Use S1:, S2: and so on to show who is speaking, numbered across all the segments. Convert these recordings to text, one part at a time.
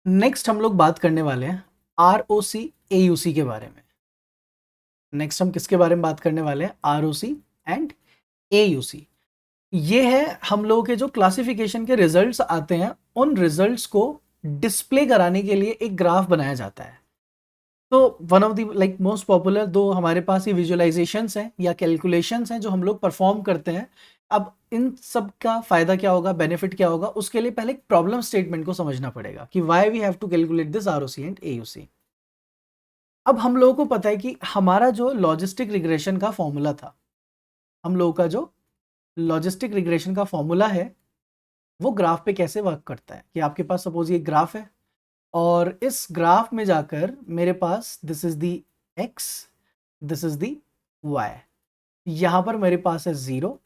S1: Next हम लोग बात करने वाले हैं ROC AUC के बारे में। नेक्स्ट हम किसके बारे में बात करने वाले हैं? ROC and AUC। ये है हम लोगों के जो क्लासिफिकेशन के रिजल्ट्स आते हैं, उन रिजल्ट्स को डिस्प्ले कराने के लिए एक ग्राफ बनाया जाता है। तो one of the like most popular दो हमारे पास ये विजुअलाइजेशंस हैं या कैलकुलेशंस हैं जो हम लोग परफॉर्म करते हैं। अब इन सब का फायदा क्या होगा, बेनिफिट क्या होगा, उसके लिए पहले एक प्रॉब्लम स्टेटमेंट को समझना पड़ेगा कि why we have to calculate this ROC and AUC। अब हम लोगों को पता है कि हमारा जो लॉजिस्टिक रिग्रेशन का फॉर्मूला था, हम लोगों का जो लॉजिस्टिक रिग्रेशन का फॉर्मूला है वो ग्राफ पे कैसे वर्क करता है कि आपके पास सपोज ये ग्राफ है और इस ग्राफ में जाकर मेरे पास this is the X, this is the Y, यहां पर मेरे पास है 0,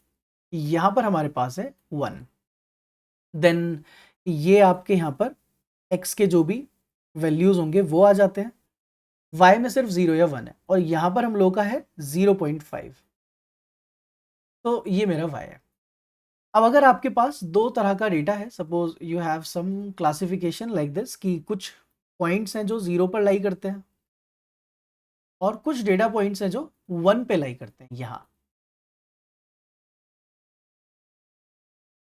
S1: यहां पर हमारे पास है 1। देन ये आपके यहां पर एक्स के जो भी वैल्यूज होंगे वो आ जाते हैं, y में सिर्फ 0 या 1 है और यहां पर हम लोग का है 0.5। तो ये मेरा y है। अब अगर आपके पास दो तरह का डेटा है, suppose you have some classification like this कि कुछ पॉइंट्स हैं जो 0 पर लाई करते हैं और कुछ डेटा पॉइंट्स हैं जो 1 पे लाई करते हैं, यहां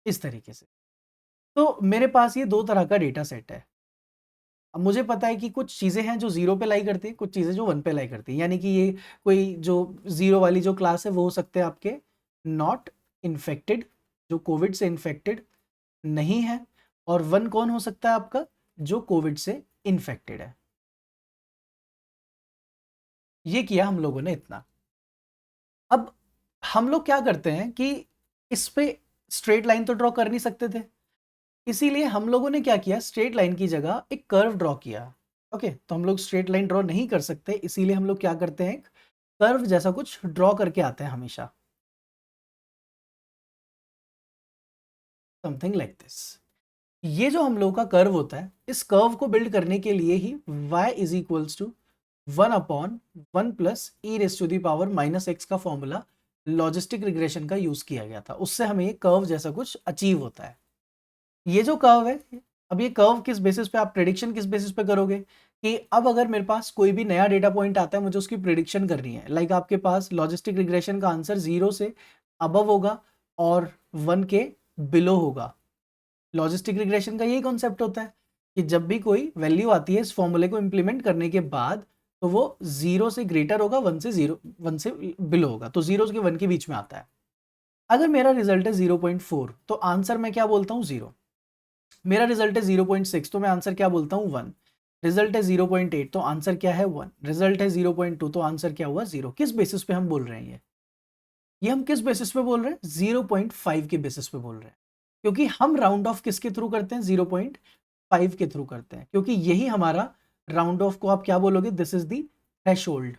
S1: इस तरीके से। तो मेरे पास ये दो तरह का डेटा सेट है। अब मुझे पता है कि कुछ चीज़ें हैं जो 0 पे लाई करती हैं, कुछ चीज़ें जो 1 पे लाई करती हैं, यानी कि ये कोई जो 0 वाली जो क्लास है वो हो सकते हैं आपके नॉट इन्फेक्टेड, जो कोविड से इन्फेक्टेड नहीं है, और 1 कौन हो सकता है आपका, जो कोविड से इन्फेक्टेड है। ये किया हम लोगों ने इतना। अब हम लोग क्या करते हैं कि इस पे स्ट्रेट लाइन तो ड्रॉ कर नहीं सकते थे, इसीलिए हम लोगों ने क्या किया, स्ट्रेट लाइन की जगह एक कर्व ड्रॉ किया। ओके, तो हम लोग स्ट्रेट लाइन ड्रॉ नहीं कर सकते, इसीलिए हम लोग क्या करते हैं, एक कर्व जैसा कुछ ड्रॉ करके आते हैं हमेशा, समथिंग लाइक दिस। ये जो हम लोग का कर्व होता है, इस कर्व को बिल्ड करने के लिए ही y is equals to 1/1 plus e raise to the power minus x का फॉर्मूला लॉजिस्टिक रिग्रेशन का यूज किया गया था, उससे हमें ये कर्व जैसा कुछ अचीव होता है। ये जो कर्व है, अब ये कर्व किस बेसिस पे, आप प्रेडिक्शन किस बेसिस पे करोगे कि अब अगर मेरे पास कोई भी नया डेटा पॉइंट आता है, मुझे उसकी प्रेडिक्शन करनी है। लाइक आपके पास लॉजिस्टिक रिग्रेशन का आंसर 0 से अबव होगा और 1 के बिलो होगा। लॉजिस्टिक रिग्रेशन का यही कॉन्सेप्ट होता है कि जब भी कोई वैल्यू आती है इस फॉर्मूले को इंप्लीमेंट करने के बाद, तो वो 0 से ग्रेटर होगा, 1 से बिलो होगा, तो 0 के 1 के बीच में आता है। अगर मेरा रिजल्ट है 0.4 तो आंसर मैं क्या बोलता हूँ, 0। मेरा रिजल्ट है 0.6 तो मैं आंसर क्या बोलता हूँ, 1। रिजल्ट है 0.8 तो आंसर क्या है, 1। रिजल्ट है 0.2 तो आंसर क्या हुआ, 0। किस बेसिस पे हम बोल रहे हैं ये हम किस बेसिस पे बोल रहे हैं, 0.5 के बेसिस पे बोल रहे हैं, क्योंकि हम राउंड ऑफ किसके थ्रू करते हैं, 0.5 के थ्रू करते हैं, क्योंकि यही हमारा राउंड ऑफ को आप क्या बोलोगे, this is the threshold.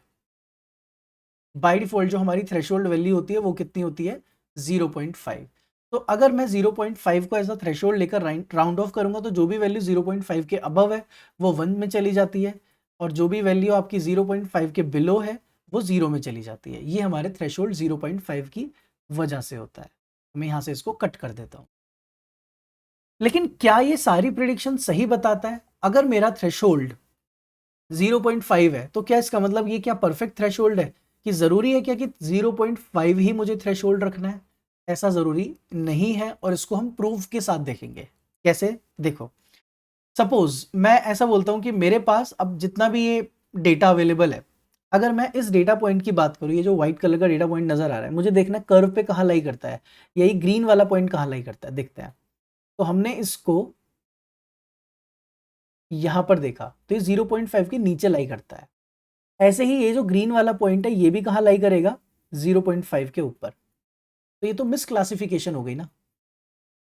S1: By default जो हमारी थ्रेशोल्ड वैल्यू होती है वो कितनी होती है, 0.5। तो अगर मैं 0.5 को एज अ थ्रेशोल्ड लेकर राउंड ऑफ करूंगा तो जो भी वैल्यू 0.5 के अबव है वो 1 में चली जाती है, और जो भी वैल्यू आपकी 0.5 के बिलो है वो 0 में चली जाती है। ये हमारे थ्रेशोल्ड 0.5 की वजह से होता है। मैं यहां से इसको कट कर देता हूं। लेकिन क्या ये सारी प्रिडिक्शन सही बताता है? अगर मेरा थ्रेशोल्ड 0.5 है तो क्या इसका मतलब ये क्या परफेक्ट थ्रेशोल्ड है, कि जरूरी है क्या कि 0.5 ही मुझे थ्रेशोल्ड रखना है? ऐसा जरूरी नहीं है, और इसको हम प्रूफ के साथ देखेंगे। कैसे, देखो, सपोज मैं ऐसा बोलता हूं कि मेरे पास अब जितना भी ये डेटा अवेलेबल है, अगर मैं इस डेटा पॉइंट की बात करूं, ये जो व्हाइट कलर का डेटा पॉइंट नजर आ रहा है, मुझे देखना है कर्व पे कहां लाई करता है, यही ग्रीन वाला पॉइंट कहां लाई करता है, देखते हैं। तो हमने इसको यहां पर देखा तो ये 0.5 के नीचे लाई करता है। ऐसे ही ये जो ग्रीन वाला पॉइंट है ये भी कहां लाई करेगा, 0.5 के ऊपर। तो ये तो मिस क्लासिफिकेशन हो गई ना,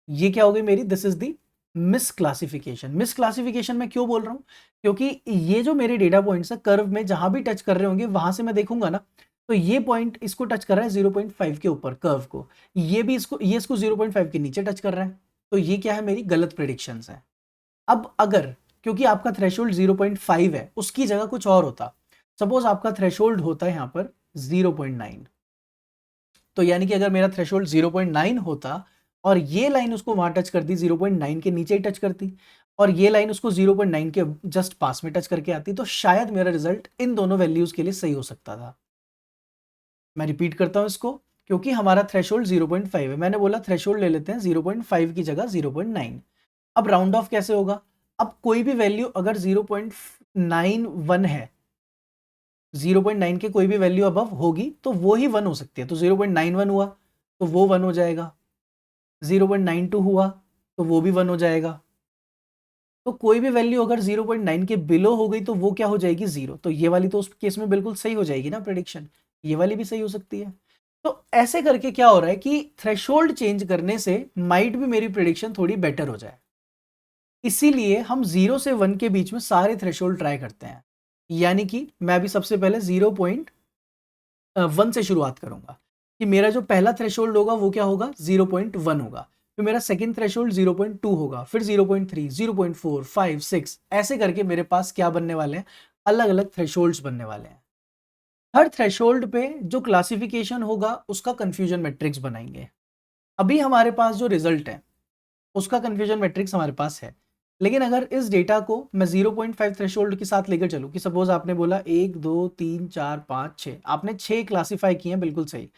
S1: ये क्या हो गई मेरी, this is the miss classification. Miss classification मैं क्यों बोल रहा हूं, क्योंकि ये जो मेरे डेटा पॉइंट्स है कर्व में जहां भी टच कर रहे होंगे वहां से मैं देखूंगा ना, तो ये पॉइंट इसको टच कर रहा है 0.5 के ऊपर कर्व को, ये भी इसको 0.5 के नीचे टच कर रहा है, तो ये क्या है, मेरी गलत प्रेडिक्शंस है। अब अगर, क्योंकि आपका थ्रेशोल्ड 0.5 है, उसकी जगह कुछ और होता, सपोज आपका थ्रेशोल्ड होता है यहां पर 0.9, तो यानी कि अगर मेरा थ्रेशोल्ड 0.9 होता और ये लाइन उसको वहां टच करती, 0.9 के नीचे ही टच करती, और ये लाइन उसको 0.9 के जस्ट पास में टच करके आती, तो शायद मेरा रिजल्ट इन दोनों वैल्यूज के लिए सही हो सकता था। मैं रिपीट करता हूं इसको, क्योंकि हमारा थ्रेशोल्ड 0.5 है, मैंने बोला थ्रेशोल्ड ले लेते हैं 0.5 की जगह 0.9। अब राउंड ऑफ कैसे होगा? अब कोई भी वैल्यू अगर 0.91 है, 0.9 के कोई भी वैल्यू अबव होगी तो वो ही 1 हो सकती है। तो 0.91 हुआ तो वो 1 हो जाएगा, 0.92 हुआ तो वो भी 1 हो जाएगा। तो कोई भी वैल्यू अगर 0.9 के बिलो हो गई तो वो क्या हो जाएगी? 0। तो ये वाली तो उस केस में बिल्कुल सही हो जाएगी ना प्रेडिक्शन, ये वाली भी सही हो सकती है। तो ऐसे करके क्या हो रहा है कि थ्रेशोल्ड चेंज करने से माइट भी मेरी प्रेडिक्शन थोड़ी बेटर हो जाए, इसीलिए हम 0 से 1 के बीच में सारे थ्रेशोल्ड ट्राई करते हैं। यानी कि मैं अभी सबसे पहले 0.1 से शुरुआत करूंगा कि मेरा जो पहला थ्रेशोल्ड होगा वो क्या होगा? 0.1 होगा। फिर मेरा सेकंड थ्रेशोल्ड 0.2 होगा, फिर 0.3, 0.4, 5, 6, ऐसे करके मेरे पास क्या बनने वाले हैं? अलग अलग थ्रेशोल्ड्स बनने वाले हैं। हर थ्रेशोल्ड पे जो क्लासिफिकेशन होगा उसका कंफ्यूजन मैट्रिक्स बनाएंगे। अभी हमारे पास जो रिजल्ट है उसका कंफ्यूजन मैट्रिक्स हमारे पास है, लेकिन अगर इस डेटा को मैं 0.5 थ्रेशोल्ड के साथ लेकर चलूं कि सपोज आपने बोला 1 2 3 4 5 6, आपने 6 क्लासिफाई किए हैं, बिल्कुल सही।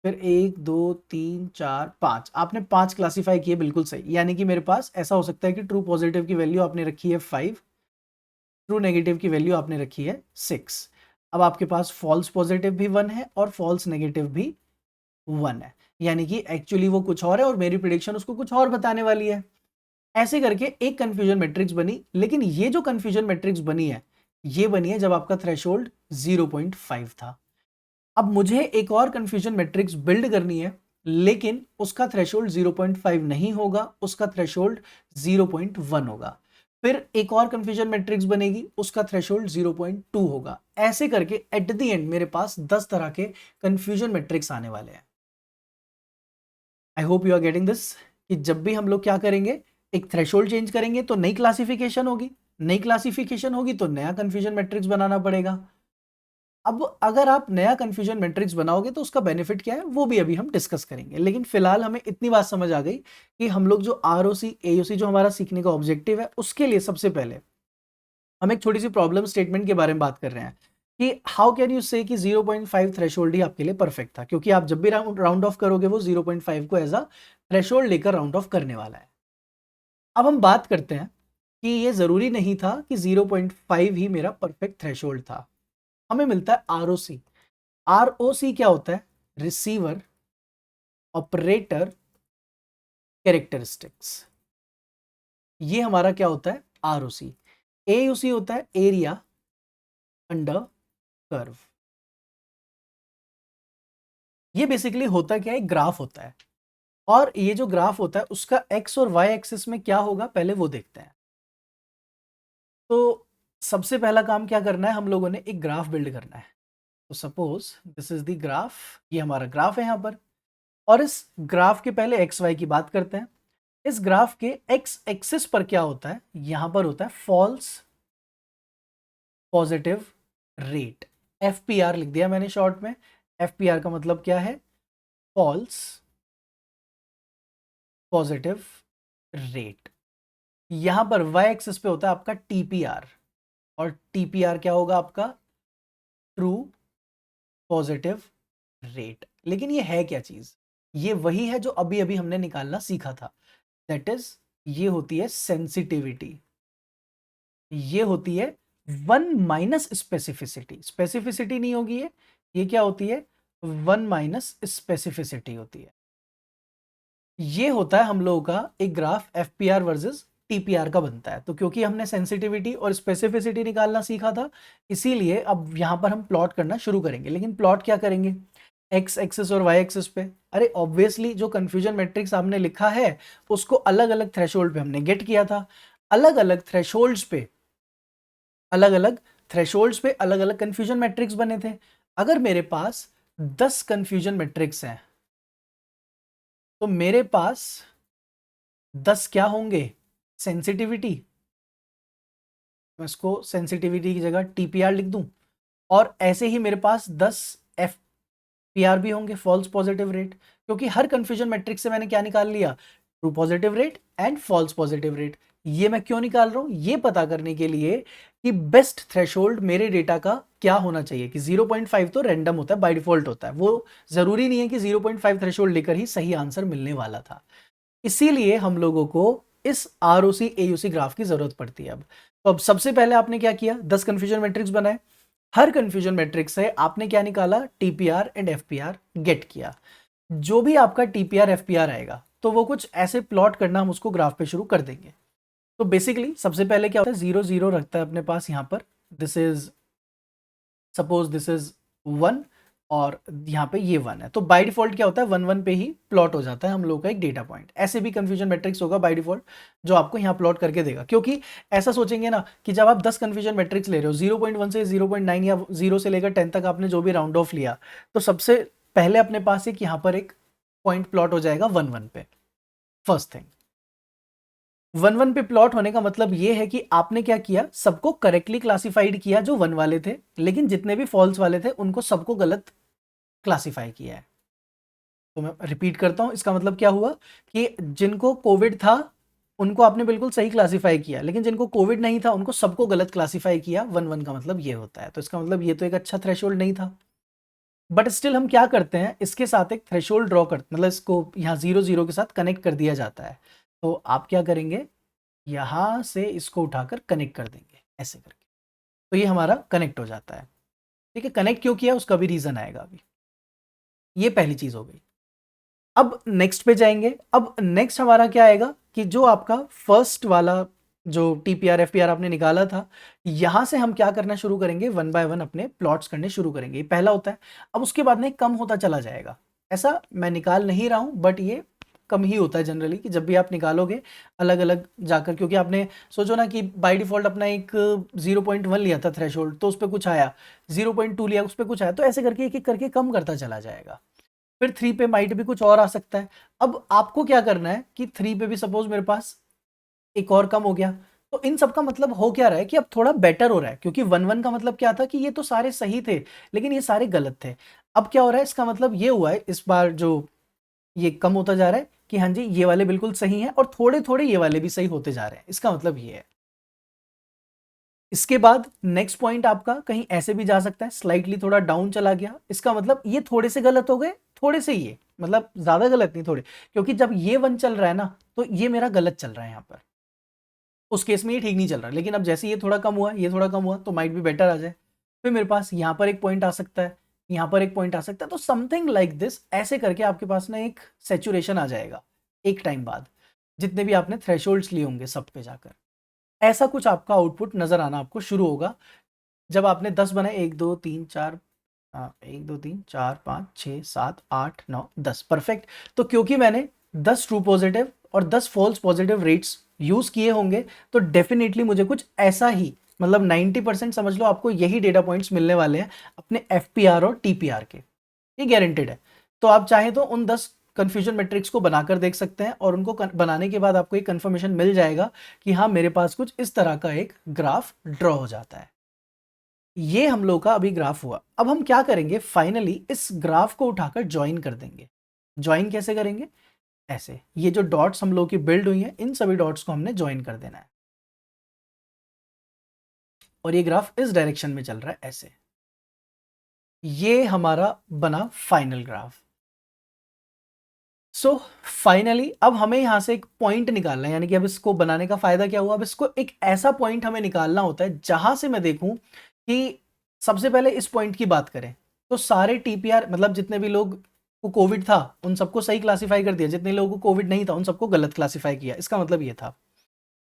S1: फिर 1 2 3 4 5, आपने 5 क्लासिफाई किए, बिल्कुल सही। यानी कि मेरे पास ऐसा हो सकता है कि ट्रू पॉजिटिव की वैल्यू आपने रखी है 5, ट्रू नेगेटिव की वैल्यू आपने रखी है 6। अब आपके पास फॉल्स पॉजिटिव भी 1 है और फॉल्स नेगेटिव भी 1 है, यानी कि एक्चुअली वो कुछ और है और मेरी प्रिडिक्शन उसको कुछ और बताने वाली है। ऐसे करके एक कंफ्यूजन मैट्रिक्स बनी, लेकिन ये जो कंफ्यूजन मैट्रिक्स बनी है ये बनी है जब आपका थ्रेशोल्ड 0.5 था। अब मुझे एक और कंफ्यूजन मैट्रिक्स बिल्ड करनी है, लेकिन उसका थ्रेशोल्ड 0.5 नहीं होगा, उसका थ्रेशोल्ड 0.1 होगा। फिर एक और कंफ्यूजन मैट्रिक्स बनेगी, उसका थ्रेशोल्ड 0.2 होगा। ऐसे करके एट द एंड मेरे पास 10 तरह के कंफ्यूजन मैट्रिक्स आने वाले हैं। I hope you are getting this, कि जब भी हम लोग क्या करेंगे, एक थ्रेशोल्ड चेंज करेंगे तो नई क्लासिफिकेशन होगी, नई क्लासिफिकेशन होगी तो नया कंफ्यूजन मैट्रिक्स बनाना पड़ेगा। अब अगर आप नया कंफ्यूजन मैट्रिक्स बनाओगे तो उसका बेनिफिट क्या है वो भी अभी हम डिस्कस करेंगे, लेकिन फिलहाल हमें इतनी बात समझ आ गई कि हम लोग जो आरओसी एओसी जो हमारा सीखने का ऑब्जेक्टिव है उसके लिए सबसे पहले हम एक छोटी सी प्रॉब्लम स्टेटमेंट के बारे में बात कर रहे हैं कि हाउ कैन यू से कि 0.5 थ्रेशोल्ड ही आपके लिए परफेक्ट था, क्योंकि आप जब भी राउंड ऑफ करोगे वो 0.5 को एज अ थ्रेशोल्ड लेकर राउंड ऑफ करने वाला है। अब हम बात करते हैं कि ये जरूरी नहीं था कि 0.5 ही मेरा परफेक्ट थ्रेशोल्ड था। हमें मिलता है आरओसी। आरओसी क्या होता है? Receiver operator characteristics. ये हमारा क्या होता है? आरओसी। एयूसी होता है एरिया अंडर कर्व। ये बेसिकली होता क्या है? ग्राफ होता है, और ये जो ग्राफ होता है उसका एक्स और वाई एक्सिस में क्या होगा पहले वो देखते हैं। तो सबसे पहला काम क्या करना है, हम लोगों ने एक ग्राफ बिल्ड करना है। तो suppose this is the graph, ये हमारा ग्राफ है यहाँ पर, और इस ग्राफ के पहले एक्स वाई की बात करते हैं। इस ग्राफ के एक्स एक्सिस पर क्या होता है? यहां पर होता है फॉल्स पॉजिटिव रेट, एफपीआर लिख दिया मैंने शॉर्ट में। एफपीआर का मतलब क्या है? False positive rate. यहां पर वाई एक्सिस पे होता है आपका टीपीआर, और टीपीआर क्या होगा आपका? True positive rate. लेकिन ये है क्या चीज? ये वही है जो अभी अभी हमने निकालना सीखा था, दैट इज ये होती है सेंसिटिविटी, ये होती है 1 माइनस स्पेसिफिसिटी। स्पेसिफिसिटी नहीं होगी ये क्या होती है? 1 माइनस स्पेसिफिसिटी होती है। ये होता है हम लोगों का एक ग्राफ एफपीआर वर्सेस टीपीआर का बनता है। तो क्योंकि हमने सेंसिटिविटी और स्पेसिफिसिटी निकालना सीखा था, इसीलिए अब यहां पर हम प्लॉट करना शुरू करेंगे। लेकिन प्लॉट क्या करेंगे? एक्स एक्सिस और वाई एक्सिस पे। अरे ऑब्वियसली जो कंफ्यूजन मैट्रिक्स आपने लिखा है उसको अलग अलग थ्रेशोल्ड पे हमने गेट किया था। अलग अलग थ्रेशोल्ड्स पे अलग अलग थ्रेशोल्ड्स पे अलग अलग कंफ्यूजन मैट्रिक्स बने थे। अगर मेरे पास 10 कंफ्यूजन मैट्रिक्स हैं तो मेरे पास 10 क्या होंगे? सेंसिटिविटी। मैं इसको सेंसिटिविटी की जगह टीपीआर लिख दूं, और ऐसे ही मेरे पास 10 एफपीआर भी होंगे, फॉल्स पॉजिटिव रेट। क्योंकि हर कंफ्यूजन मैट्रिक्स से मैंने क्या निकाल लिया? True positive rate and false positive rate. ये मैं क्यों निकाल रहा हूं? ये पता करने के लिए कि बेस्ट थ्रेशोल्ड मेरे डेटा का क्या होना चाहिए। कि 0.5 तो रैंडम होता है, बाय डिफॉल्ट होता है, वो जरूरी नहीं है कि 0.5 थ्रेशोल्ड लेकर ही सही आंसर मिलने वाला था। इसीलिए हम लोगों को इस ROC AUC ग्राफ की जरूरत पड़ती है। अब सबसे पहले आपने क्या किया, 10 कंफ्यूजन मैट्रिक्स बनाए। हर कंफ्यूजन मैट्रिक्स से आपने क्या निकाला, TPR एंड FPR गेट किया। जो भी आपका TPR FPR आएगा तो वो कुछ ऐसे प्लॉट करना हम उसको ग्राफ पे शुरू कर देंगे। तो बेसिकली सबसे पहले क्या होता है, 0 0 रखता है अपने पास यहां पर। This is, suppose this is 1 और यहाँ पे ये 1 है, तो बाय डिफॉल्ट क्या होता है, 1 1 पे ही प्लॉट हो जाता है हम लोग का एक डेटा पॉइंट। ऐसे भी कंफ्यूजन मैट्रिक्स होगा बाय डिफॉल्ट जो आपको यहाँ प्लॉट करके देगा। क्योंकि ऐसा सोचेंगे ना कि जब आप 10 कंफ्यूजन मैट्रिक्स ले रहे हो, 0.1 से 0.9 या 0 से लेकर 10 तक आपने जो भी राउंड ऑफ लिया, तो सबसे पहले अपने पास एक यहाँ पर एक पॉइंट प्लॉट हो जाएगा 1 1 पे। फर्स्ट थिंग, 1 1 पे प्लॉट होने का मतलब ये है कि आपने क्या किया, सबको करेक्टली क्लासिफाइड किया जो 1 वाले थे, लेकिन जितने भी फॉल्स वाले थे उनको सबको गलत क्लासिफाई किया है। तो मैं रिपीट करता हूं, इसका मतलब क्या हुआ कि जिनको कोविड था उनको आपने बिल्कुल सही क्लासिफाई किया, लेकिन जिनको कोविड नहीं था उनको सबको गलत क्लासिफाई किया। 1 1 का मतलब ये होता है। तो इसका मतलब ये तो एक अच्छा थ्रेशोल्ड नहीं था, बट स्टिल हम क्या करते हैं, इसके साथ एक थ्रेशोल्ड ड्रॉ करते, मतलब इसको यहाँ 0 0 के साथ कनेक्ट कर दिया जाता है। तो आप क्या करेंगे, यहां से इसको उठाकर कनेक्ट कर देंगे ऐसे करके, तो ये हमारा कनेक्ट हो जाता है। ठीक है, कनेक्ट क्यों किया उसका भी रीजन आएगा अभी। ये पहली चीज हो गई। अब नेक्स्ट पे जाएंगे। अब नेक्स्ट हमारा क्या आएगा कि जो आपका फर्स्ट वाला जो TPR FPR आपने निकाला था, यहां से हम क्या करना शुरू करेंगे, 1 बाय 1 अपने प्लॉट्स करने शुरू करेंगे। ये पहला होता है। अब उसके बाद में कम होता चला जाएगा। ऐसा मैं निकाल नहीं रहा हूं, बट ये कम ही होता है जनरली, कि जब भी आप निकालोगे अलग अलग जाकर, क्योंकि आपने सोचो ना कि बाय डिफॉल्ट अपना एक 0.1 लिया था थ्रेशोल्ड, तो उस पर कुछ आया, 0.2 लिया उस पर कुछ आया, तो ऐसे करके एक एक करके कम करता चला जाएगा। फिर 3 पे माइट भी कुछ और आ सकता है। अब आपको क्या करना है कि 3 पे भी सपोज मेरे पास एक और कम हो गया, तो इन सब का मतलब हो क्या रहा है कि अब थोड़ा बेटर हो रहा है। क्योंकि 1 1 का मतलब क्या था कि ये तो सारे सही थे लेकिन ये सारे गलत थे। अब क्या हो रहा है, इसका मतलब ये हुआ है इस बार जो ये कम होता जा रहा है कि हाँ जी ये वाले बिल्कुल सही हैं और थोड़े थोड़े ये वाले भी सही होते जा रहे हैं। इसका मतलब ये है। इसके बाद नेक्स्ट पॉइंट आपका कहीं ऐसे भी जा सकता है, स्लाइटली थोड़ा डाउन चला गया, इसका मतलब ये थोड़े से गलत हो गए, थोड़े से, ये मतलब ज्यादा गलत नहीं, थोड़े। क्योंकि जब ये 1 चल रहा है ना, तो ये मेरा गलत चल रहा है यहाँ पर, उस केस में ये ठीक नहीं चल रहा। लेकिन अब जैसे ये थोड़ा कम हुआ, ये थोड़ा कम हुआ, तो माइट भी बेटर आ जाए। फिर मेरे पास यहाँ पर एक पॉइंट आ सकता है, यहाँ पर एक पॉइंट आ सकता है, तो समथिंग लाइक दिस, ऐसे करके आपके पास ना एक सेचुरेशन आ जाएगा एक टाइम बाद, जितने भी आपने थ्रेशोल्ड्स लिए होंगे सब पे जाकर। ऐसा कुछ आपका आउटपुट नजर आना आपको शुरू होगा जब आपने 10 बनाए, 1 2 3 4, 1 2 3 4 5 6 7 8 9 10, परफेक्ट। तो क्योंकि मैंने 10 ट्रू पॉजिटिव और 10 फॉल्स पॉजिटिव रेट्स यूज किए होंगे, तो डेफिनेटली मुझे कुछ ऐसा ही, मतलब 90% समझ लो आपको यही डेटा पॉइंट्स मिलने वाले हैं अपने FPR और TPR के, ये गारंटेड है। तो आप चाहें तो उन 10 कंफ्यूजन मैट्रिक्स को बनाकर देख सकते हैं और उनको बनाने के बाद आपको एक कंफर्मेशन मिल जाएगा कि हाँ मेरे पास कुछ इस तरह का एक ग्राफ ड्रॉ हो जाता है। ये हम लोग का अभी ग्राफ हुआ। अब हम क्या करेंगे, फाइनली इस ग्राफ को उठाकर ज्वाइन कर देंगे। ज्वाइन कैसे करेंगे, ऐसे, ये जो डॉट्स हम लोग की बिल्ड हुई हैं, इन सभी डॉट्स को हमने ज्वाइन कर देना है। और ये ग्राफ इस डायरेक्शन में चल रहा है ऐसे। ये हमारा बना फाइनल ग्राफ। सो फाइनली अब हमें यहां से एक पॉइंट निकालना है, यानी कि अब इसको बनाने का फायदा क्या हुआ, अब इसको एक ऐसा पॉइंट हमें निकालना होता है जहां से मैं देखूं कि सबसे पहले इस पॉइंट की बात करें तो सारे TPR, मतलब जितने भी लोग को कोविड था उन सबको सही क्लासिफाई कर दिया, जितने लोगों को कोविड नहीं था उन सबको गलत क्लासिफाई किया। इसका मतलब ये था।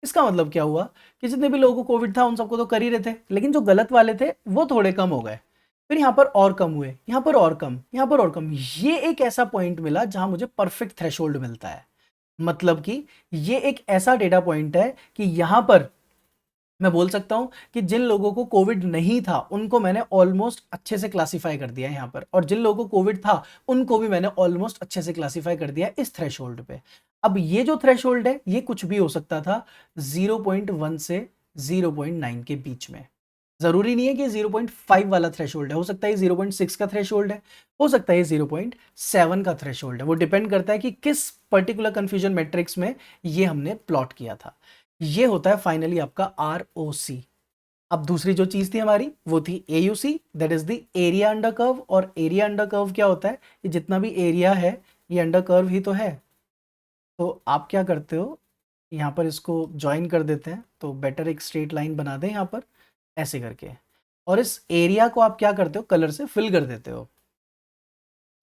S1: इसका मतलब क्या हुआ कि जितने भी लोगों को कोविड था उन सबको तो कर ही रहे थे, लेकिन जो गलत वाले थे वो थोड़े कम हो गए। फिर यहाँ पर और कम हुए, यहाँ पर और कम, यहाँ पर और कम। ये एक ऐसा पॉइंट मिला जहां मुझे परफेक्ट थ्रेशोल्ड मिलता है। मतलब कि ये एक ऐसा डेटा पॉइंट है कि यहां पर मैं बोल सकता हूं कि जिन लोगों को कोविड नहीं था उनको मैंने ऑलमोस्ट अच्छे से क्लासिफाई कर दिया है यहाँ पर, और जिन लोगों को कोविड था उनको भी मैंने ऑलमोस्ट अच्छे से क्लासिफाई कर दिया है इस थ्रेशोल्ड पे। अब ये जो थ्रेशोल्ड है ये कुछ भी हो सकता था 0.1 से 0.9 के बीच में। जरूरी नहीं है कि 0.5 वाला थ्रेशोल्ड है, हो सकता है 0.6 का थ्रेशोल्ड है, हो सकता है 0.7 का थ्रेशोल्ड है। वो डिपेंड करता है कि किस पर्टिकुलर कंफ्यूजन मैट्रिक्स में ये हमने प्लॉट किया था। ये होता है फाइनली आपका आर ओ सी। अब दूसरी जो चीज थी हमारी वो थी A U C, that is the area under curve. और एरिया अंडर कर्व क्या होता है, ये जितना भी एरिया है ये अंडर कर्व ही तो है। तो आप क्या करते हो, यहाँ पर इसको ज्वाइन कर देते हैं, तो बेटर एक स्ट्रेट लाइन बना दें यहाँ पर ऐसे करके, और इस एरिया को आप क्या करते हो, कलर से फिल कर देते हो।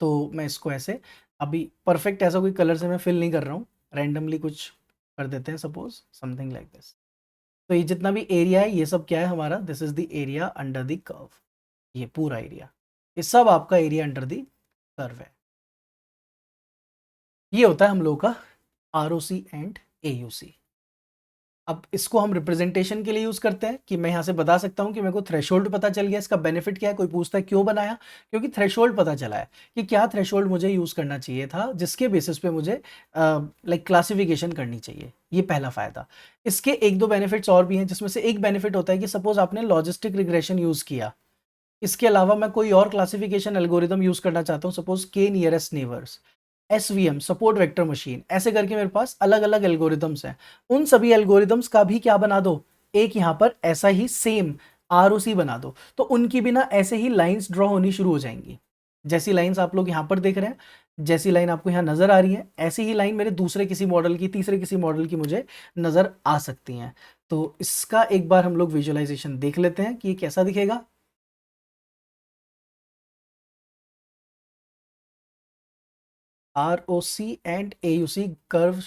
S1: तो मैं इसको ऐसे, अभी परफेक्ट ऐसा कोई कलर से मैं फिल नहीं कर रहा हूँ, रैंडमली कुछ कर देते हैं, सपोज समथिंग लाइक दिस। तो ये जितना भी एरिया है ये सब क्या है हमारा, this is the area under the curve. ये पूरा एरिया, ये सब आपका एरिया अंडर द कर्व है। ये होता है हम लोगों का R O C and A U C. अब इसको हम रिप्रेजेंटेशन के लिए यूज करते हैं कि मैं यहाँ से बता सकता हूँ कि मेरे को थ्रेशोल्ड पता चल गया, इसका बेनिफिट क्या है। कोई पूछता है क्यों बनाया, क्योंकि थ्रेशोल्ड पता चला है कि क्या थ्रेशोल्ड मुझे यूज करना चाहिए था, जिसके बेसिस पे मुझे लाइक क्लासिफिकेशन करनी चाहिए। ये पहला फायदा। इसके एक दो बेनिफिट्स और भी हैं, जिसमें से एक बेनिफिट होता है कि सपोज आपने लॉजिस्टिक रिग्रेशन यूज किया, इसके अलावा मैं कोई और क्लासिफिकेशन एल्गोरिदम यूज करना चाहता हूँ, सपोज के nearest neighbours, SVM, support vector machine, ऐसे करके मेरे पास अलग अलग एल्गोरिदम्स हैं। उन सभी एल्गोरिदम्स का भी क्या बना दो, एक यहाँ पर ऐसा ही सेम आरओसी बना दो। तो उनकी भी ना ऐसे ही लाइंस ड्रॉ होनी शुरू हो जाएंगी। जैसी लाइंस आप लोग यहाँ पर देख रहे हैं, जैसी लाइन आपको यहाँ नजर आ रही है, ऐसी ही लाइन मेरे दूसरे किसी मॉडल की, तीसरे किसी मॉडल की मुझे नजर आ सकती हैं। तो इसका एक बार हम लोग विजुअलाइजेशन देख लेते हैं कि ये कैसा दिखेगा। R O C and A U C curve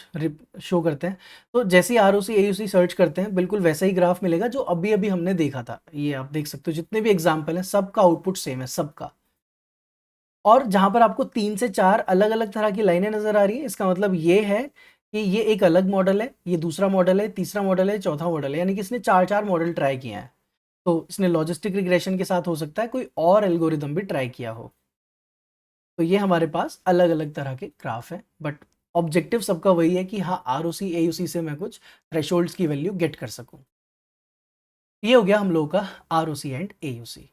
S1: show करते हैं। तो जैसे ही R O C A U C search करते हैं, बिल्कुल वैसा ही ग्राफ मिलेगा जो अभी अभी हमने देखा था। ये आप देख सकते हो, जितने भी एग्जाम्पल हैं सबका आउटपुट सेम है सबका। और जहां पर आपको 3 से 4 अलग अलग तरह की लाइनें नजर आ रही है, इसका मतलब ये है कि ये एक अलग मॉडल है, ये दूसरा मॉडल है, तीसरा मॉडल है, चौथा मॉडल है, यानी कि इसने 4 4 मॉडल ट्राई किए हैं। तो इसने लॉजिस्टिक रिग्रेशन के साथ हो सकता है कोई और एल्गोरिदम भी ट्राई किया हो। तो ये हमारे पास अलग अलग तरह के ग्राफ हैं, बट ऑब्जेक्टिव सबका वही है कि हाँ are O C A U सी से मैं कुछ थ्रेशोल्ड्स की वैल्यू गेट कर सकूं। ये हो गया हम लोगों का R O C and A U C.